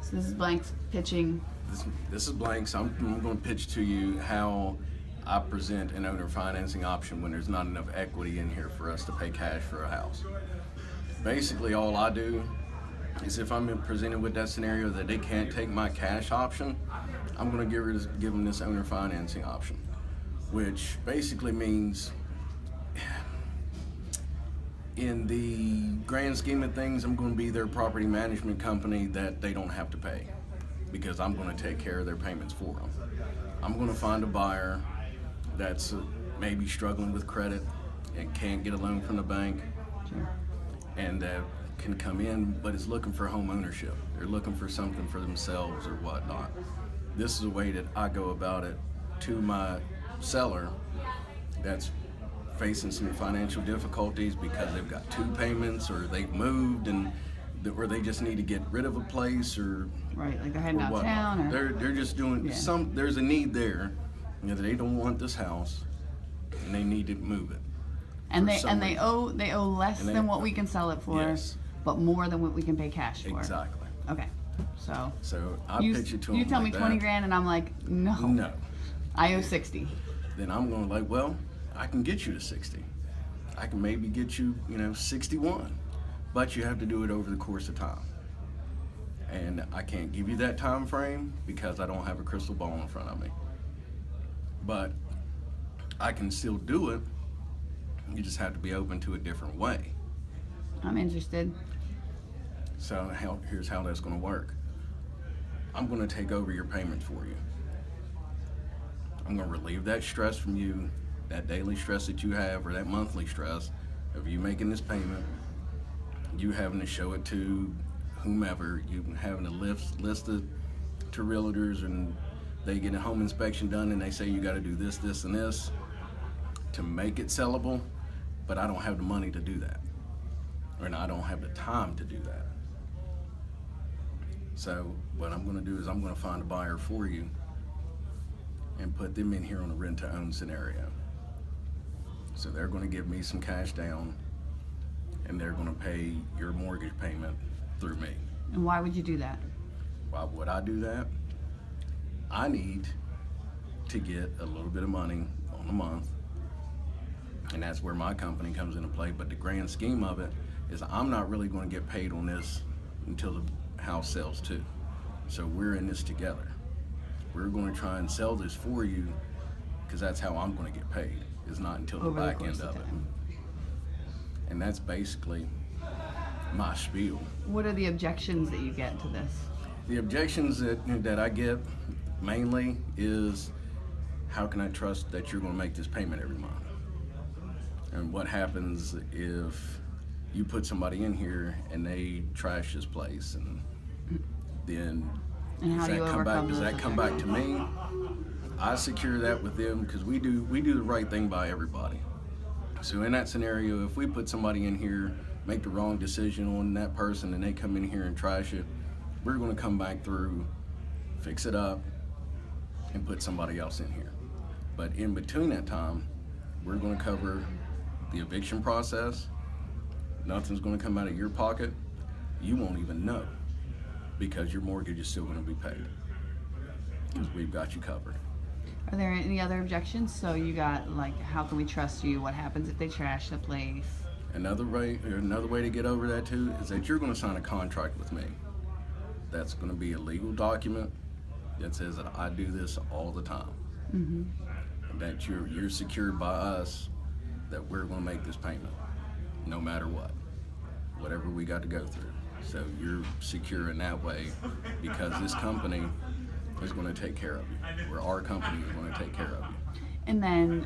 So this is Blank's pitching. This is Blank, so I'm going to pitch to you how I present an owner financing option when there's not enough equity in here for us to pay cash for a house. Basically, all I do is if I'm presented with that scenario that they can't take my cash option, I'm going to give them this owner financing option, which basically means in the grand scheme of things, I'm going to be their property management company that they don't have to pay because I'm going to take care of their payments for them. I'm going to find a buyer that's maybe struggling with credit and can't get a loan from the bank, and that can come in but is looking for home ownership. They're looking for something for themselves or whatnot. This is a way that I go about it to my seller that's facing some financial difficulties because they've got two payments or they've moved and or they just need to get rid of a place or right, like they're heading out of town, or they're just doing some. There's a need there, they don't want this house and they need to move it. And they owe less than what we can sell it for, yes, but more than what we can pay cash for. Exactly. Okay, so I pitch it to them. You tell me like 20 that. grand, and I'm like, no, I owe 60. Then I'm going like, well, I can get you to 60. I can maybe get you, 61. But you have to do it over the course of time. And I can't give you that time frame because I don't have a crystal ball in front of me. But I can still do it. You just have to be open to a different way. I'm interested. So here's how that's going to work. I'm going to take over your payment for you. I'm going to relieve that stress from you, that daily stress that you have, or that monthly stress of you making this payment, you having to show it to whomever, you having to list it to realtors, and they get a home inspection done and they say you got to do this, this, and this to make it sellable, but I don't have the money to do that, and I don't have the time to do that. So what I'm going to do is I'm going to find a buyer for you and put them in here on a rent-to-own scenario. So they're going to give me some cash down, and they're going to pay your mortgage payment through me. And why would you do that? Why would I do that? I need to get a little bit of money on a month, and that's where my company comes into play. But the grand scheme of it is I'm not really going to get paid on this until the house sells too. So we're in this together. We're going to try and sell this for you because that's how I'm going to get paid. It's not until the back end of it. And that's basically my spiel. What are the objections that you get to this? The objections that I get mainly is, how can I trust that you're going to make this payment every month? And what happens if you put somebody in here and they trash this place, and then does that come back to me? I secure that with them because we do the right thing by everybody. So in that scenario, if we put somebody in here, make the wrong decision on that person, and they come in here and trash it, we're going to come back through, fix it up, and put somebody else in here. But in between that time, we're going to cover the eviction process. Nothing's going to come out of your pocket. You won't even know because your mortgage is still going to be paid because we've got you covered. Are there any other objections? So you got, like, how can we trust you? What happens if they trash the place? Another way to get over that too is that you're going to sign a contract with me. That's going to be a legal document that says that I do this all the time. Mm-hmm. That you're secured by us, that we're going to make this payment no matter what, whatever we got to go through. So you're secure in that way because this company is going to take care of you, or our company is going to take care of you. And then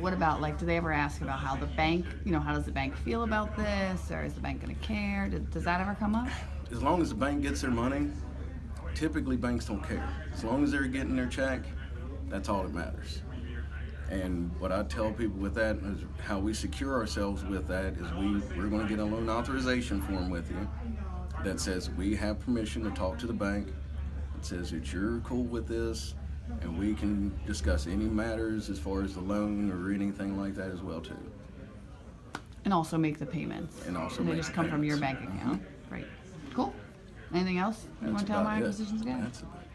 what about, like, do they ever ask about how the bank, how does the bank feel about this, or is the bank going to care? Does that ever come up? As long as the bank gets their money, typically banks don't care. As long as they're getting their check, that's all that matters. And what I tell people with that is how we secure ourselves with that is we're going to get a loan authorization form with you that says we have permission to talk to the bank. It says that you're cool with this, and we can discuss any matters as far as the loan or anything like that as well too. And also make the payments. And they just come from your bank account. Right. Cool. Anything else you That's want to tell about my it. acquisitions guy? That's about it.